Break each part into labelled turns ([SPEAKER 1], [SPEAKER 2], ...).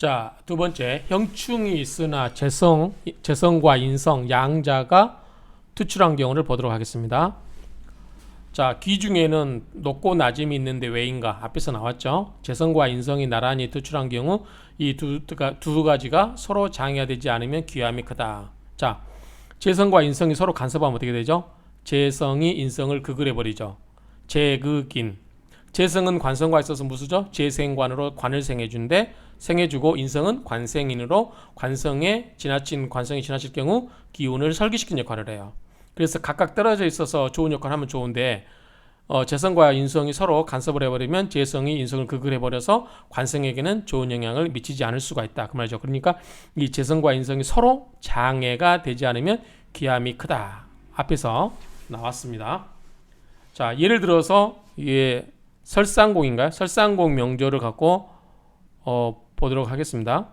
[SPEAKER 1] 자, 두 번째, 형충이 있으나 재성과 인성, 양자가 투출한 경우를 보도록 하겠습니다. 자, 귀 중에는 높고 낮음이 있는데 왜인가? 앞에서 나왔죠. 재성과 인성이 나란히 투출한 경우 이 두 가지가 서로 장애가 되지 않으면 귀함이 크다. 자, 재성과 인성이 서로 간섭하면 어떻게 되죠? 재성이 인성을 극을해버리죠. 재극인. 재성은 관성과 있어서 무수죠? 재생관으로 관을 생해주는데 생해주고, 인성은 관생인으로 관성이 지나칠 경우 기운을 설기시키는 역할을 해요. 그래서 각각 떨어져 있어서 좋은 역할을 하면 좋은데 재성과 인성이 서로 간섭을 해버리면 재성이 인성을 극을 해버려서 관성에게는 좋은 영향을 미치지 않을 수가 있다, 그 말이죠. 그러니까 이 재성과 인성이 서로 장애가 되지 않으면 귀함이 크다, 앞에서 나왔습니다. 자, 예를 들어서 이게 설상공인가요? 설상공 명조를 갖고 보도록 하겠습니다.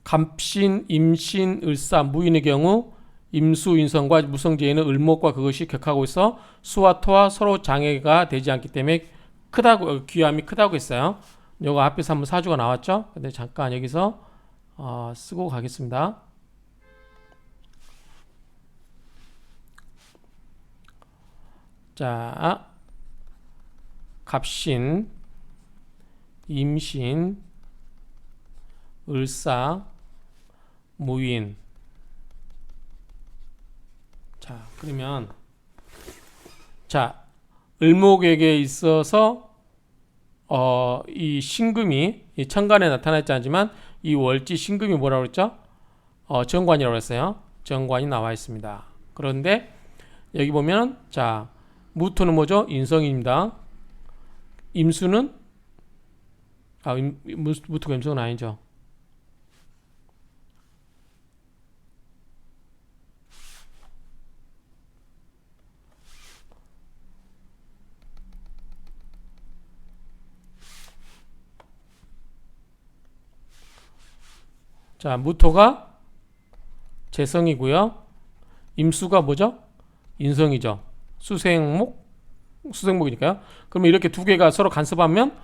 [SPEAKER 1] 갑신, 임신, 을사, 무인의 경우 임수, 인성과 무성재에는 을목과 그것이 격하고 있어 수와 토와 서로 장애가 되지 않기 때문에 크다고, 귀함이 크다고 했어요. 요거 앞에서 한번 사주가 나왔죠. 근데 잠깐 여기서 쓰고 가겠습니다. 자, 갑신, 임신, 을사, 무인. 자, 그러면 자, 을목에게 있어서 이 신금이 이 천간에 나타나지 않지만 이 월지 신금이 뭐라고 그랬죠? 정관이라고 했어요. 정관이 나와 있습니다. 그런데 여기 보면 자, 무토는 뭐죠? 인성입니다. 임수는 무토가 임성은 아니죠. 자, 무토가 재성이고요. 임수가 뭐죠? 인성이죠. 수생목이니까요. 그러면 이렇게 두 개가 서로 간섭하면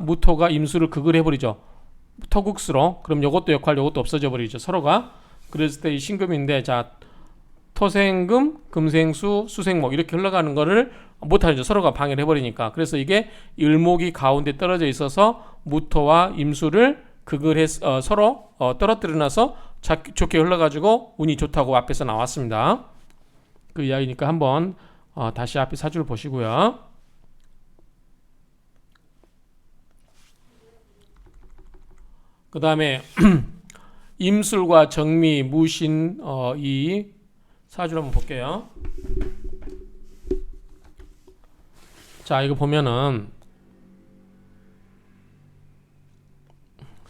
[SPEAKER 1] 무토가 임수를 극을 해버리죠. 토극수로. 그럼 요것도 요것도 없어져 버리죠. 서로가. 그랬을 때 이 신금인데, 자, 토생금, 금생수, 수생목 이렇게 흘러가는 거를 못하죠. 서로가 방해를 해버리니까. 그래서 이게 을목이 가운데 떨어져 있어서 무토와 임수를 극을 서로 떨어뜨려 놔서 좋게 흘러가지고 운이 좋다고 앞에서 나왔습니다. 그 이야기니까 한번 다시 앞에 사주를 보시고요. 그 다음에 임술과 정미, 무신 이 사주를 한번 볼게요. 자, 이거 보면은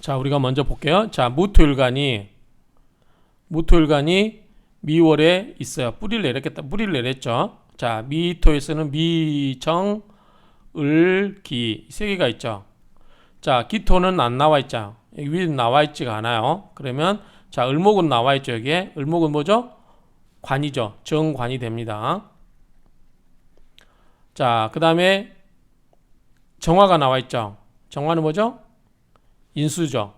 [SPEAKER 1] 자, 우리가 먼저 볼게요. 자, 무토일간이 미월에 있어요. 뿌리를 내렸죠. 자, 미토에서는 미, 을, 기 세 개가 있죠. 자, 기토는 안 나와 있죠. 여기 위에 나와 있지가 않아요. 그러면 자, 을목은 나와 있죠. 여기에 을목은 뭐죠? 관이죠. 정관이 됩니다. 자, 그 다음에 정화가 나와 있죠. 정화는 뭐죠? 인수죠.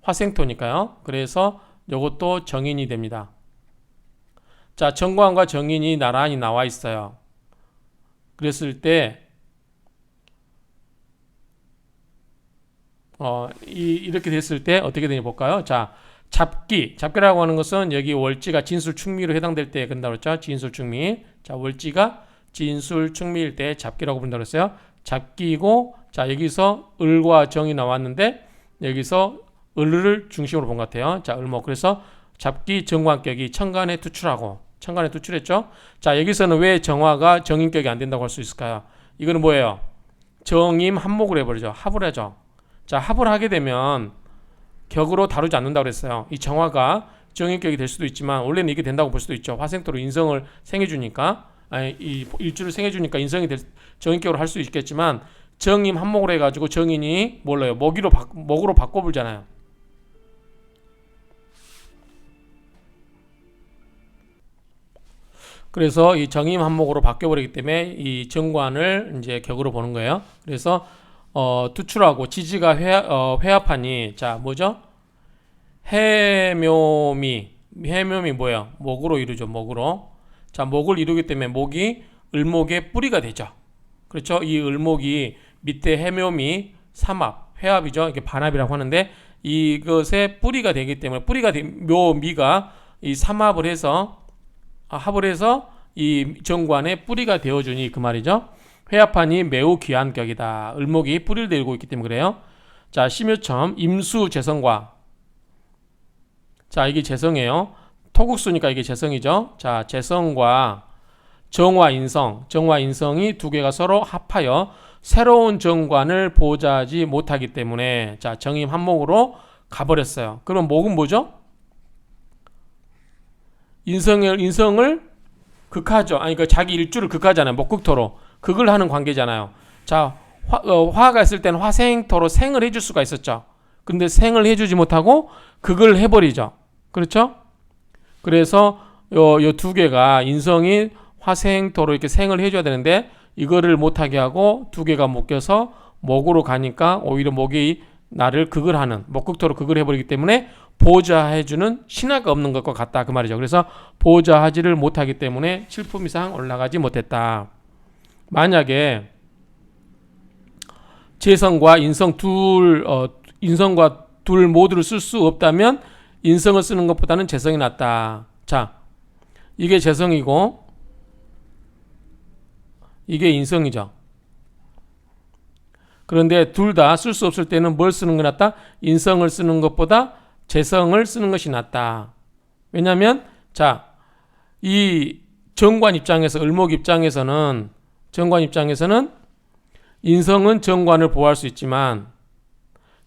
[SPEAKER 1] 화생토니까요. 그래서 이것도 정인이 됩니다. 자, 정관과 정인이 나란히 나와 있어요. 그랬을 때 이렇게 됐을 때 어떻게 되냐 볼까요? 자, 잡기라고 하는 것은 여기 월지가 진술충미로 해당될 때 된다고 했죠. 진술충미. 자, 월지가 진술충미일 때 잡기라고 부른다고 했어요. 잡기고, 자, 여기서 을과 정이 나왔는데 여기서 을을 중심으로 본 것 같아요. 자, 을목. 그래서 잡기 정관격이 천간에 투출했죠. 자, 여기서는 왜 정화가 정인격이 안 된다고 할 수 있을까요? 이거는 뭐예요? 정임 한목을 해버리죠. 합을 하죠. 자, 합을 하게 되면 격으로 다루지 않는다고 그랬어요. 이 정화가 정인격이 될 수도 있지만 원래는 이게 된다고 볼 수도 있죠. 화생토로 인성을 생해주니까, 이 일주를 생해주니까 인성이 정인격으로 할 수 있겠지만 정임 한목을 해가지고 정인이 몰라요. 목으로 바꿔불잖아요. 그래서 이 정임 한목으로 바뀌어버리기 때문에 이 정관을 이제 격으로 보는 거예요. 그래서 투출하고 지지가 회합하니 자 뭐죠? 해묘미 뭐예요? 목으로 이루죠. 목으로. 자 목을 이루기 때문에 목이 을목의 뿌리가 되죠. 그렇죠? 이 을목이 밑에 해묘미 삼합 회합이죠. 이게 반합이라고 하는데 이것의 뿌리가 되기 때문에 묘미가 이 삼합을 해서 합을 해서 이 정관의 뿌리가 되어주니 그 말이죠. 회합하니 매우 귀한 격이다. 을목이 뿌리를 들고 있기 때문에 그래요. 자 심효첨 임수 재성과 자 이게 재성이에요. 토국수니까 이게 재성이죠. 자 재성과 정화 인성이 두 개가 서로 합하여 새로운 정관을 보좌하지 못하기 때문에 자 정임 한목으로 가버렸어요. 그럼 목은 뭐죠? 인성을 극하죠. 아니 그 자기 일주를 극하잖아요. 목극토로 극을 하는 관계잖아요. 자 화가 있을 때는 화생토로 생을 해줄 수가 있었죠. 근데 생을 해주지 못하고 극을 해버리죠. 그렇죠? 그래서 요 두 개가 인성이 화생토로 이렇게 생을 해줘야 되는데 이거를 못하게 하고 두 개가 묶여서 목으로 가니까 오히려 목이 나를 극을 하는 목극토로 극을 해버리기 때문에 보좌해주는 신하가 없는 것과 같다 그 말이죠. 그래서 보좌하지를 못하기 때문에 칠품 이상 올라가지 못했다. 만약에 재성과 인성 인성과 둘 모두를 쓸 수 없다면 인성을 쓰는 것보다는 재성이 낫다. 자, 이게 재성이고 이게 인성이죠. 그런데 둘 다 쓸 수 없을 때는 뭘 쓰는 게 낫다? 인성을 쓰는 것보다 재성을 쓰는 것이 낫다. 왜냐하면 자, 이 정관 입장에서 을목 입장에서는 인성은 정관을 보호할 수 있지만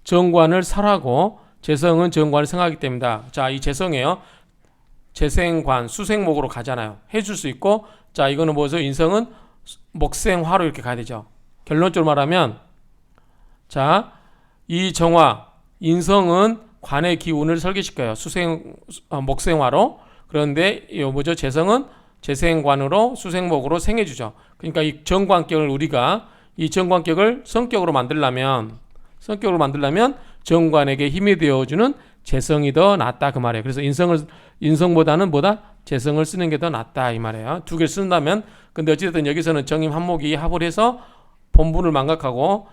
[SPEAKER 1] 정관을 설하고 재성은 정관을 생하기 때문이다. 자, 이 재성이에요. 재생관, 수생목으로 가잖아요. 해줄 수 있고 자, 이거는 뭐죠? 인성은 목생화로 이렇게 가야 되죠. 결론적으로 말하면 자, 이 정화, 인성은 관의 기운을 설계시켜요. 목생화로. 그런데 이 뭐죠? 재성은 재생관으로 수생목으로 생해주죠. 그러니까 이 정관격을 우리가 이 정관격을 성격으로 만들려면 정관에게 힘이 되어주는 재성이 더 낫다 그 말이에요. 그래서 인성보다는 재성을 쓰는 게 더 낫다 이 말이에요. 두 개를 쓴다면 근데 어찌됐든 여기서는 정임 한목이 합을 해서 본분을 망각하고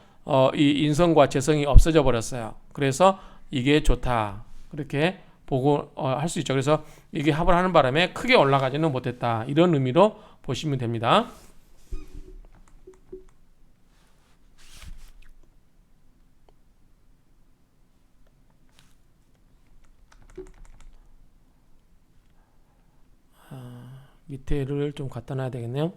[SPEAKER 1] 이 인성과 재성이 없어져 버렸어요. 그래서 이게 좋다 그렇게 보고 할 수 있죠. 그래서 이게 합을 하는 바람에 크게 올라가지는 못했다 이런 의미로 보시면 됩니다. 밑에를 좀 갖다 놔야 되겠네요.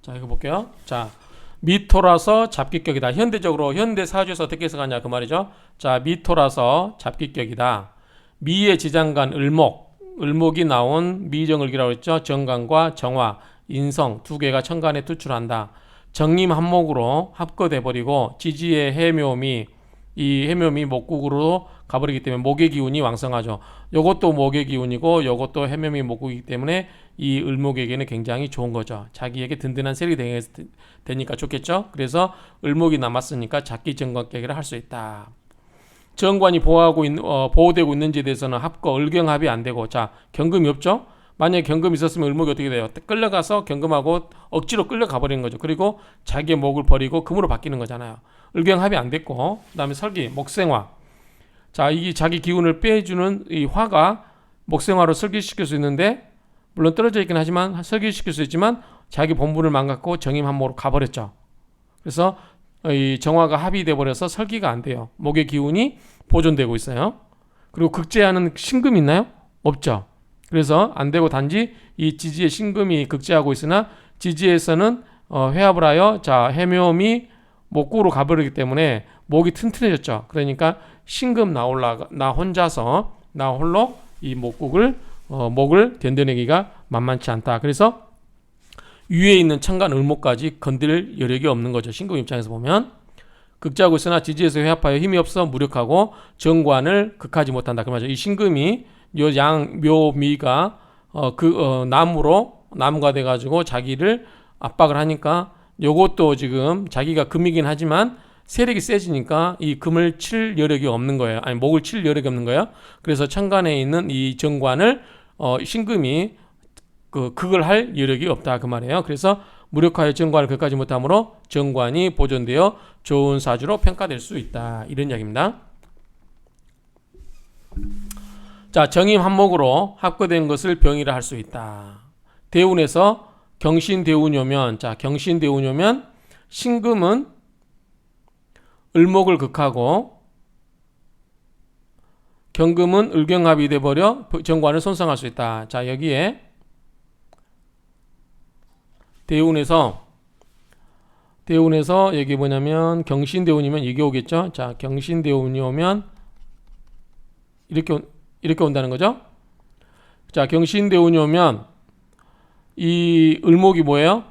[SPEAKER 1] 자 이거 볼게요. 자 미토라서 잡기격이다. 현대적으로 현대 사주에서 어떻게 해석하냐 그 말이죠. 자 미토라서 잡기격이다. 미의 지장간 을목이 나온 미정을기라고 했죠. 정관과 정화, 인성 두 개가 천간에 투출한다. 정임 한목으로 합거돼 버리고 지지의 해묘미 이 해묘미 목국으로 가버리기 때문에 목의 기운이 왕성하죠. 요것도 목의 기운이고 요것도 해묘미 목국이기 때문에 이 을목에게는 굉장히 좋은 거죠. 자기에게 든든한 셀이 되니까 좋겠죠. 그래서 을목이 남았으니까 작기 정관격이라 할 수 있다. 정관이 보호되고 있는지에 대해서는 합거, 을경합이 안 되고 자 경금이 없죠. 만약에 경금이 있었으면 을목이 어떻게 돼요? 끌려가서 경금하고 억지로 끌려가 버리는 거죠. 그리고 자기의 목을 버리고 금으로 바뀌는 거잖아요. 을경합이 안 됐고 그다음에 설기, 목생화. 자, 이게 자기 기운을 빼주는 이 화가 목생화로 설기시킬 수 있는데 물론 떨어져 있긴 하지만 설기시킬 수 있지만 자기 본분을 망각하고 정임 한목으로 가버렸죠. 그래서 이 정화가 합의돼 버려서 설기가 안 돼요. 목의 기운이 보존되고 있어요. 그리고 극제하는 신금이 있나요? 없죠. 그래서 안 되고 단지 이 지지의 신금이 극제하고 있으나 지지에서는 회합을 하여 자 해묘미 목구로 가버리기 때문에 목이 튼튼해졌죠. 그러니까 신금 나 홀로 이 목을 견뎌내기가 만만치 않다. 그래서 위에 있는 천간 을목까지 건드릴 여력이 없는 거죠. 신금 입장에서 보면. 극지하고 있으나 지지에서 회합하여 힘이 없어 무력하고 정관을 극하지 못한다. 그 말이죠. 이 신금이 요 양 묘미가 나무가 돼가지고 자기를 압박을 하니까 요것도 지금 자기가 금이긴 하지만 세력이 세지니까 이 금을 칠 여력이 없는 거예요. 아니 목을 칠 여력이 없는 거예요. 그래서 천간에 있는 이 정관을 신금이 극을 할 여력이 없다 그 말이에요. 그래서 무력하여 정관을 극하지 못하므로 정관이 보존되어 좋은 사주로 평가될 수 있다. 이런 이야기입니다. 자, 정임 한목으로 합거된 것을 병이라 할 수 있다. 대운에서 경신대운이오면, 자, 경신대운이오면 신금은 을목을 극하고 경금은 을경합이 돼버려 정관을 손상할 수 있다. 자, 여기에 대운에서 여기 뭐냐면 경신대운이면 이게 오겠죠. 자, 경신대운이 오면 이렇게 온다는 거죠. 자, 경신대운이 오면 이 을목이 뭐예요?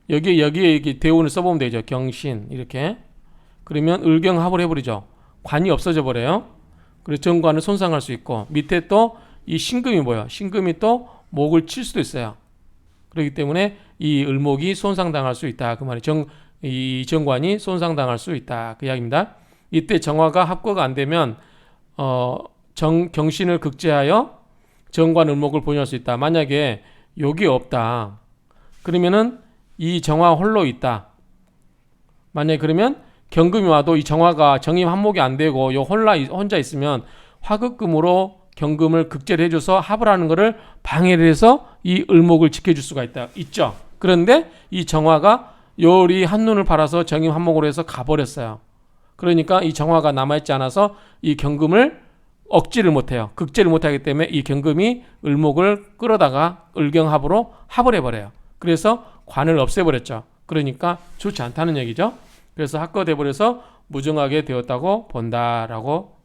[SPEAKER 1] 여기에 이렇게 대운을 써보면 되죠. 경신 이렇게. 그러면 을경합을 해버리죠. 관이 없어져 버려요. 그래서 정관을 손상할 수 있고 밑에 또 이 신금이 뭐예요? 신금이 또 목을 칠 수도 있어요. 그렇기 때문에 이 을목이 손상당할 수 있다. 그 말이 이 정관이 손상당할 수 있다. 그 이야기입니다. 이때 정화가 합거가 안 되면 경신을 극제하여 정관 을목을 본유할 수 있다. 만약에 여기 없다. 그러면은 이 정화 홀로 있다. 만약에 그러면 경금이 와도 이 정화가 정임 한목이 안 되고 요 혼자 있으면 화극금으로 경금을 극제를 해줘서 합을 하는 것을 방해를 해서 이 을목을 지켜줄 수가 있죠. 그런데 이 정화가 요리 한눈을 팔아서 정임 한목으로 해서 가버렸어요. 그러니까 이 정화가 남아있지 않아서 이 경금을 억지를 못해요. 극제를 못하기 때문에 이 경금이 을목을 끌어다가 을경합으로 합을 해버려요. 그래서 관을 없애버렸죠. 그러니까 좋지 않다는 얘기죠. 그래서 합거돼버려서 무정하게 되었다고 본다라고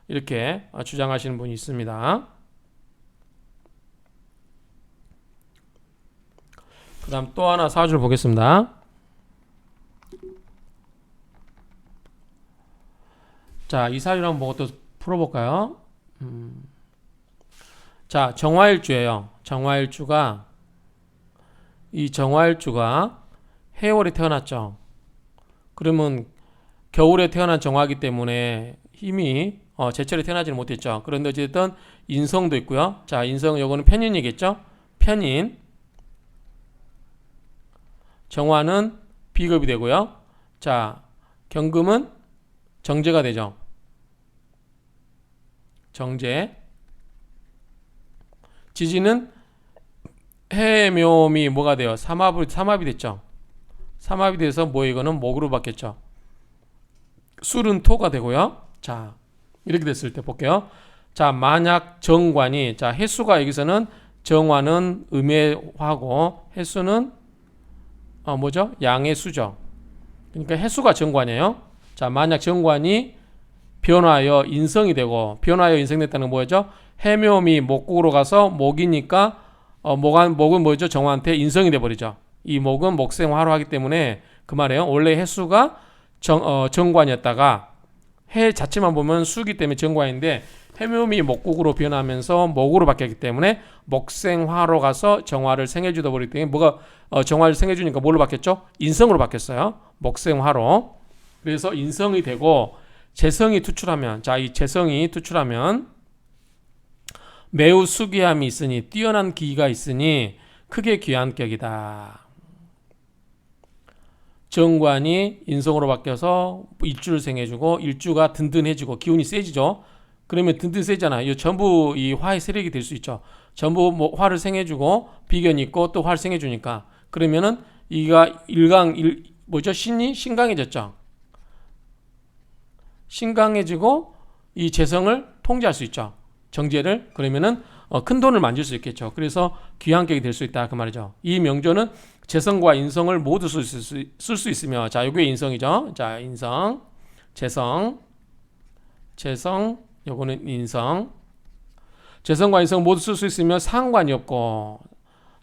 [SPEAKER 1] 이렇게 주장하시는 분이 있습니다. 그 다음 또 하나 사주를 보겠습니다. 자, 이 사주를 한번 보고 또 풀어볼까요? 자, 정화일주예요. 정화일주가 해월에 태어났죠. 그러면 겨울에 태어난 정화이기 때문에 힘이 제철에 태어나지는 못했죠. 그런데 어쨌든 인성도 있고요. 자, 인성 요거는 편인이겠죠. 편인. 정화는 비급이 되고요. 자, 경금은 정제가 되죠. 정제. 지지는 해묘미 뭐가 돼요? 삼합이 됐죠. 삼합이 돼서 이거는 목으로 바뀌었죠. 술은 토가 되고요. 자, 이렇게 됐을 때 볼게요. 자, 만약 정관이, 자, 해수가 여기서는 정화는 음해화고 해수는 뭐죠? 양의 수죠. 그러니까 해수가 정관이에요. 자, 만약 정관이 변화하여 인성이 되고, 변화하여 인성됐다는 건 뭐죠? 해묘미 목국으로 가서 목이니까 목은 뭐죠? 정화한테 인성이 돼버리죠. 이 목은 목생화로 하기 때문에 그 말이에요. 원래 해수가 정관이었다가 해 자체만 보면 수기 때문에 정관인데 해묘미 목국으로 변하면서 목으로 바뀌었기 때문에 목생화로 가서 정화를 생해주다 버리기 때문에 뭐가 정화를 생해주니까 뭘로 바뀌었죠? 인성으로 바뀌었어요. 목생화로. 그래서 인성이 되고 재성이 투출하면, 자, 이 재성이 투출하면 매우 수기함이 있으니, 뛰어난 기가 있으니 크게 귀한 격이다. 정관이 인성으로 바뀌어서 일주를 생해주고 일주가 든든해지고 기운이 세지죠. 그러면 든든 세잖아요. 이 전부 이 화의 세력이 될 수 있죠. 전부 화를 생해주고 비견이 있고 또 화를 생해주니까 그러면은 이가 신이 신강해졌죠. 신강해지고 이 재성을 통제할 수 있죠. 정제를. 그러면은 큰 돈을 만질 수 있겠죠. 그래서 귀한 격이 될 수 있다 그 말이죠. 이 명조는 재성과 인성을 모두 쓸 수 있으며, 자, 요게 인성이죠. 자, 인성, 재성, 요거는 인성. 재성과 인성 모두 쓸 수 있으면 상관이 없고.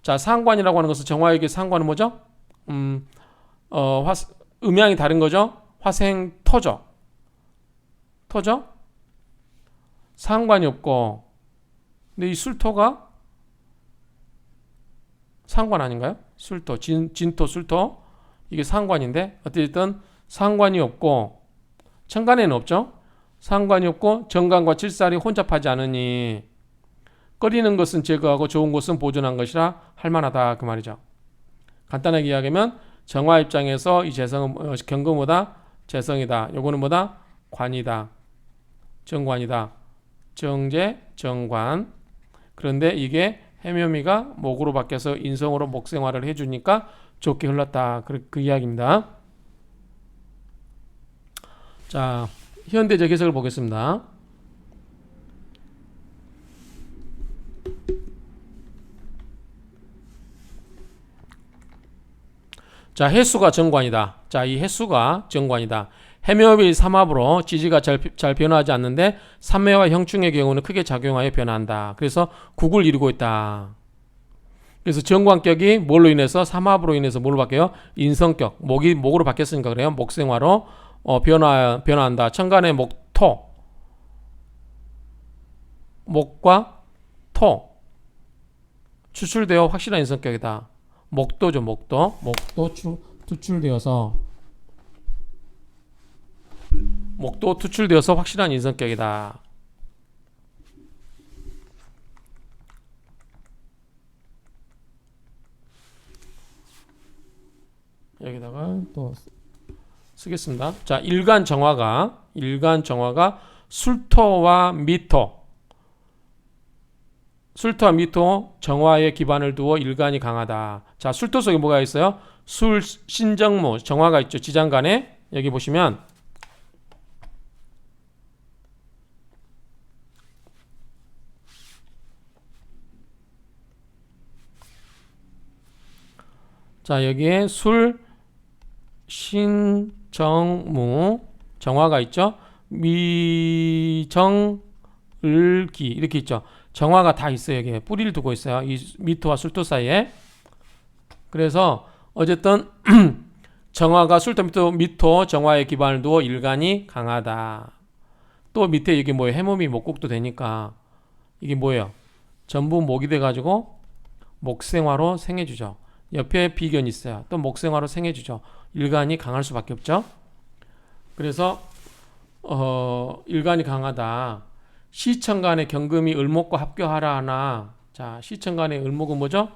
[SPEAKER 1] 자, 상관이라고 하는 것은 정화역의 상관은 뭐죠? 음양이 다른 거죠? 화생토죠. 토죠? 상관이 없고. 근데 이 술토가 상관 아닌가요? 술토, 진토, 술토. 이게 상관인데 어쨌든 상관이 없고 천간에는 없죠. 상관이 없고 정관과 칠살이 혼잡하지 않으니 꺼리는 것은 제거하고 좋은 것은 보존한 것이라 할만하다 그 말이죠. 간단하게 이야기하면 정화 입장에서 이 재성은 경금보다 재성이다. 요거는 뭐다? 관이다. 정관이다. 정제, 정관. 그런데 이게 해묘미가 목으로 바뀌어서 인성으로 목생활을 해주니까 좋게 흘렀다. 그 이야기입니다. 자, 현대적 해석을 보겠습니다. 자, 해수가 정관이다. 자, 이 해수가 정관이다. 해묘비 삼합으로 지지가 잘 변화하지 않는데 삼매와 형충의 경우는 크게 작용하여 변화한다. 그래서 국을 이루고 있다. 그래서 정관격이 뭘로 인해서 삼합으로 인해서 뭘로 바뀌어요? 인성격. 목으로 바뀌었으니까 그래요. 목생화로 변화한다. 천간의 목토. 목과 토. 추출되어 확실한 인성격이다. 목도죠, 목도. 목도 투출되어서 확실한 인성격이다. 여기다가 또 쓰겠습니다. 자, 일간 정화가 술토와 미토. 술토와 미토 정화에 기반을 두어 일간이 강하다. 자, 술토 속에 뭐가 있어요? 술, 신정무, 정화가 있죠. 지장간에. 여기 보시면 자, 여기에 술, 신, 정, 무 정화가 있죠. 미, 정, 을, 기 이렇게 있죠. 정화가 다 있어요. 여기에 뿌리를 두고 있어요. 이 미토와 술토 사이에. 그래서 어쨌든 정화가 술토 미토 정화에 기반을 두어 일간이 강하다. 또 밑에 이게 뭐예요? 해몸이 목국도 되니까 이게 뭐예요? 전부 목이 돼가지고 목생화로 생해주죠. 옆에 비견이 있어요. 또 목생화로 생해주죠. 일간이 강할 수밖에 없죠. 그래서 일간이 강하다. 시천간의 경금이 을목과 합교하라 하나. 자, 시천간의 을목은 뭐죠?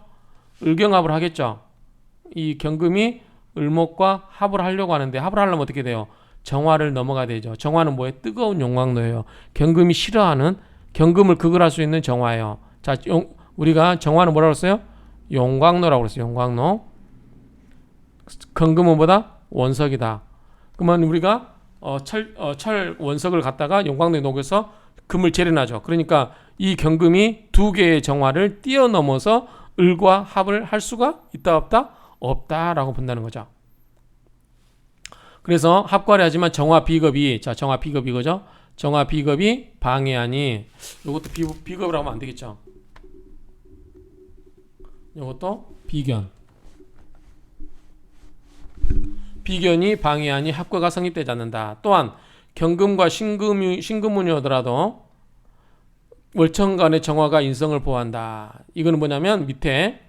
[SPEAKER 1] 을경합을 하겠죠. 이 경금이 을목과 합을 하려고 하는데 합을 하려면 어떻게 돼요? 정화를 넘어가야 되죠. 정화는 뭐예요? 뜨거운 용광로예요. 경금이 싫어하는 경금을 극을할 수 있는 정화예요. 자, 우리가 정화는 뭐라고 했어요? 용광로라고 그랬어요. 용광로. 경금은 뭐다? 원석이다. 그러면 우리가 철 원석을 갖다가 용광로에 녹여서 금을 재련하죠. 그러니까 이 경금이 두 개의 정화를 뛰어넘어서 을과 합을 할 수가 있다 없다? 없다라고 본다는 거죠. 그래서 합과례하지만 정화 비겁이 정화 비겁 이거죠. 정화 비겁이 방해하니 이것도 비겁을 하면 안 되겠죠. 이것도 비견. 비견이 방해하니 합과가 성립되지 않는다. 또한 경금과 신금운이 오더라도 월천간의 정화가 인성을 보호한다. 이거는 뭐냐면 밑에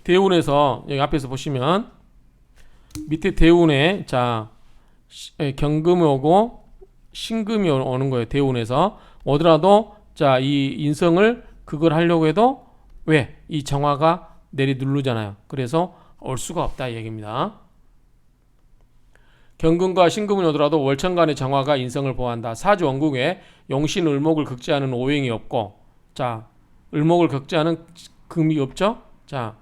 [SPEAKER 1] 대운에서 여기 앞에서 보시면 밑에 대운에 자 경금이 오고 신금이 오는 거예요. 대운에서 오더라도 자 이 인성을 그걸 하려고 해도 왜? 이 정화가 내리 누르잖아요. 그래서 올 수가 없다 이 얘기입니다. 경금과 신금이 오더라도 월천간의 정화가 인성을 보호한다. 사주 원국에 용신 을목을 극제하는 오행이 없고 자 을목을 극제하는 금이 없죠. 자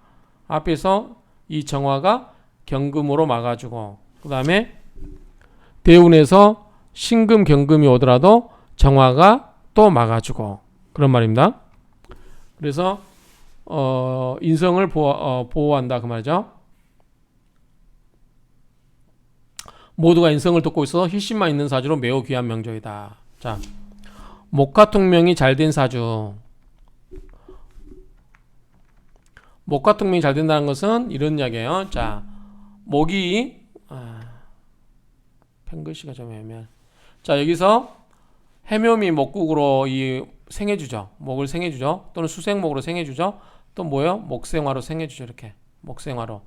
[SPEAKER 1] 앞에서 이 정화가 경금으로 막아주고 그 다음에 대운에서 신금 경금이 오더라도 정화가 또 막아주고 그런 말입니다. 그래서 인성을 보호한다 그 말이죠. 모두가 인성을 돕고 있어 희심만 있는 사주로 매우 귀한 명조이다. 자, 목화통명이 잘 된 사주. 목화통명이 잘 된다는 것은 이런 이야기예요. 자, 목이 펜글씨가 좀 애매한. 자, 여기서 해묘미 목국으로 이 생해주죠. 목을 생해주죠. 또는 수생목으로 생해주죠. 또 뭐예요? 목생화로 생해주죠. 이렇게 목생화로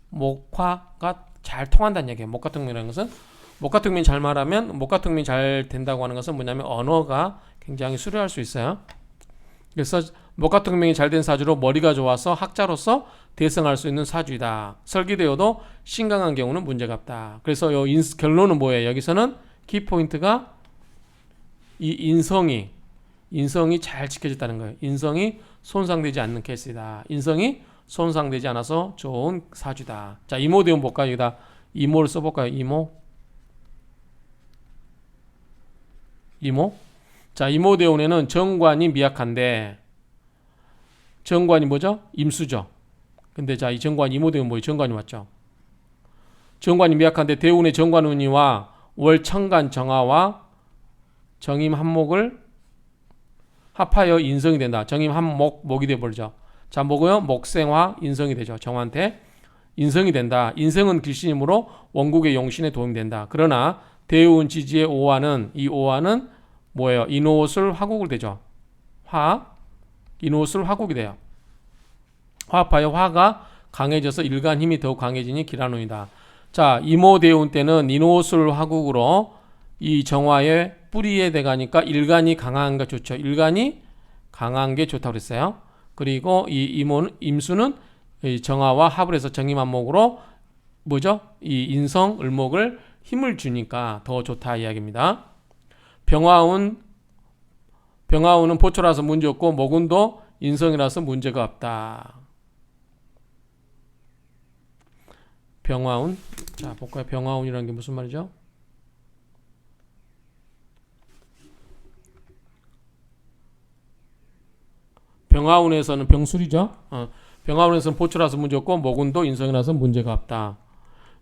[SPEAKER 1] 목화가 잘 통한다는 얘기예요. 목화통명이라는 것은 목화통명이 잘 말하면 목화통명이 잘 된다고 하는 것은 뭐냐면 언어가 굉장히 수려할 수 있어요. 그래서 목화통명이 잘 된 사주로 머리가 좋아서 학자로서 대성할 수 있는 사주이다. 설계되어도 신강한 경우는 문제가 없다. 그래서 결론은 뭐예요? 여기서는 키포인트가 이 인성이 잘 지켜졌다는 거예요. 인성이 손상되지 않는 케이스이다. 인성이 손상되지 않아서 좋은 사주다. 자, 이모대운 볼까요? 여기다 이모를 써볼까요? 이모. 자, 이모대운에는 정관이 미약한데 정관이 뭐죠? 임수죠. 근데 자, 이 정관 이모대운 뭐예요? 정관이 맞죠? 정관이 미약한데 대운의 정관운이와 월천간 정화와 정임 한목을 합하여 인성이 된다. 정임 한목이 되어버리죠. 자, 뭐고요? 목생화 인성이 되죠. 정화한테 인성이 된다. 인성은 길신이므로 원국의 용신에 도움이 된다. 그러나 대운 지지의 오화는 이 오화는 뭐예요? 인호술 화국을 되죠. 인호술 화국이 돼요. 화합하여 화가 강해져서 일간 힘이 더욱 강해지니 기란운이다. 자, 이모대운 때는 인호술 화국으로 이 정화의 뿌리에 대가니까 일간이 강한 게 좋죠. 일간이 강한 게 좋다고 그랬어요. 그리고 이 임수는 이 정화와 합을 해서 정임한목으로 뭐죠? 이 인성, 을목을 힘을 주니까 더 좋다 이야기입니다. 병화운은 보초라서 문제 없고 목운도 인성이라서 문제가 없다. 병화운. 자, 볼까요? 병화운이라는 게 무슨 말이죠? 병화운에서는 병술이죠. 병화운에서는 보초라서 문제 없고 목운도 인성이라서 문제가 없다.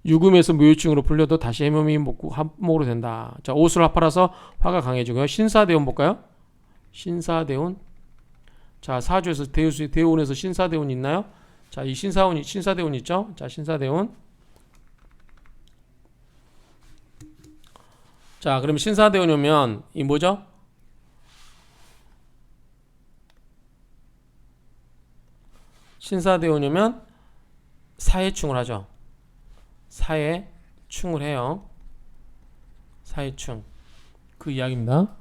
[SPEAKER 1] 유금에서 무효충으로 풀려도 다시 해묘미 합목으로 된다. 자, 오술 합하라서 화가 강해지고요. 신사대운 볼까요? 신사대운. 자, 사주에서 대운에서 신사대운 있나요? 자, 이 신사대운 있죠? 자, 신사대운. 자, 그러면 신사대운이 오면 이 뭐죠? 신사대운이 오면 사해충을 하죠. 사해충을 해요. 사해충. 그 이야기입니다.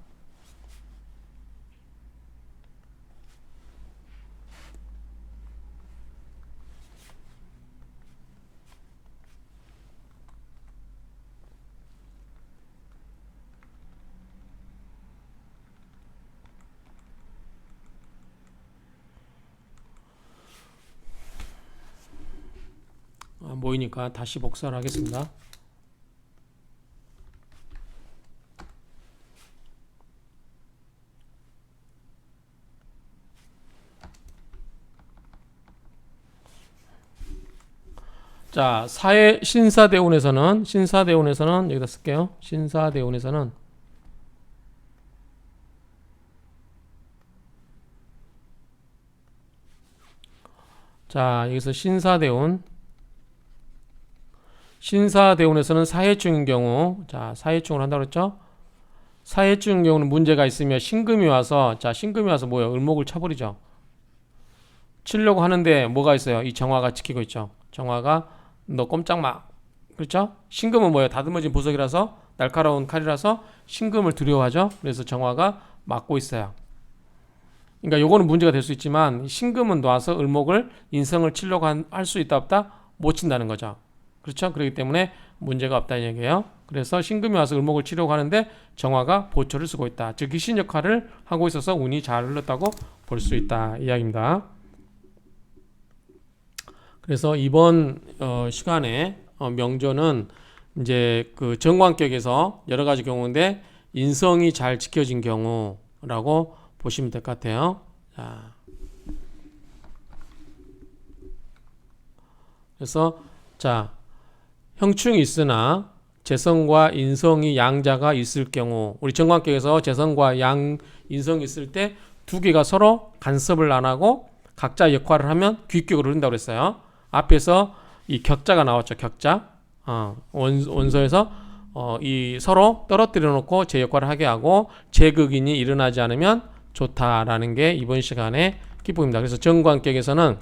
[SPEAKER 1] 모이니까 다시 복사를 하겠습니다. 자, 신사대운에서는 여기다 쓸게요. 신사대운에서는 자, 여기서 신사대운에서는 사해충인 경우, 자, 사해충을 한다고 그랬죠? 사해충인 경우는 문제가 있으며 신금이 와서, 자, 신금이 와서 뭐예요? 을목을 쳐버리죠. 치려고 하는데 뭐가 있어요? 이 정화가 지키고 있죠. 정화가 너 꼼짝 마. 그렇죠? 신금은 뭐예요? 다듬어진 보석이라서 날카로운 칼이라서 신금을 두려워하죠. 그래서 정화가 막고 있어요. 그러니까 요거는 문제가 될 수 있지만 신금은 놔서 을목을 인성을 치려고 할 수 있다 없다? 못 친다는 거죠. 그렇죠? 그렇기 때문에 문제가 없다는 얘기예요. 그래서 신금이 와서 을목을 치려고 하는데 정화가 보초를 쓰고 있다. 즉 귀신 역할을 하고 있어서 운이 잘 흘렀다고 볼 수 있다. 이야기입니다. 그래서 이번 시간에 명조는 이제 그 정관격에서 여러 가지 경우인데 인성이 잘 지켜진 경우라고 보시면 될 것 같아요. 자, 그래서 자, 형충이 있으나 재성과 인성이 양자가 있을 경우, 우리 정관격에서 재성과 인성이 있을 때 두 개가 서로 간섭을 안 하고 각자 역할을 하면 귀격으로 흐른다고 그랬어요. 앞에서 이 격자가 나왔죠. 격자. 원소에서 이 서로 떨어뜨려 놓고 제 역할을 하게 하고 제극인이 일어나지 않으면 좋다라는 게 이번 시간의 기법입니다. 그래서 정관격에서는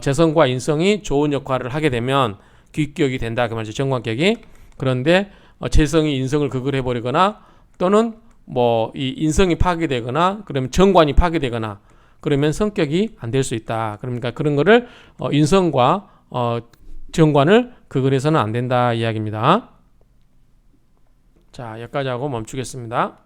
[SPEAKER 1] 재성과 인성이 좋은 역할을 하게 되면 귀격이 된다 그 말이죠. 정관격이. 그런데 재성이 인성을 극을 해버리거나 또는 뭐 이 인성이 파괴되거나 그러면 정관이 파괴되거나 그러면 성격이 안 될 수 있다. 그러니까 그런 거를 인성과 정관을 극을 해서는 안 된다 이야기입니다. 자, 여기까지 하고 멈추겠습니다.